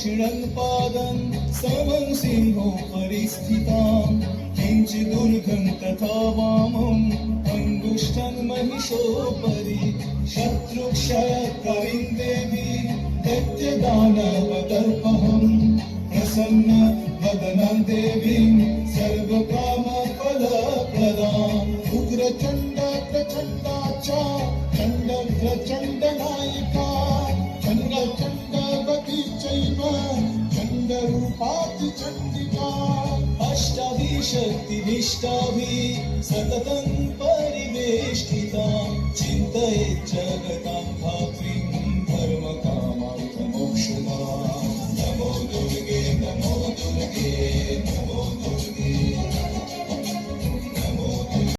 दक्षिणं पादं समं सिंहो परिस्थितां किञ्चिदूर्ध्वं तथा वामं अङ्गुष्ठं महिषोपरि शत्रुक्षयकरीं देवी दैत्यदानवदर्पहं प्रसन्न वदनं देवीं सर्वकामफलप्रदाम् उग्रचण्ड प्रचण्डाचा चण्ड प्रचण्ड नायिका चण्ड चण्डवती चैव चण्डरूपाति चण्डिका अष्टाभिः शक्तिभिष्टाभिः सततं परिवेष्टिता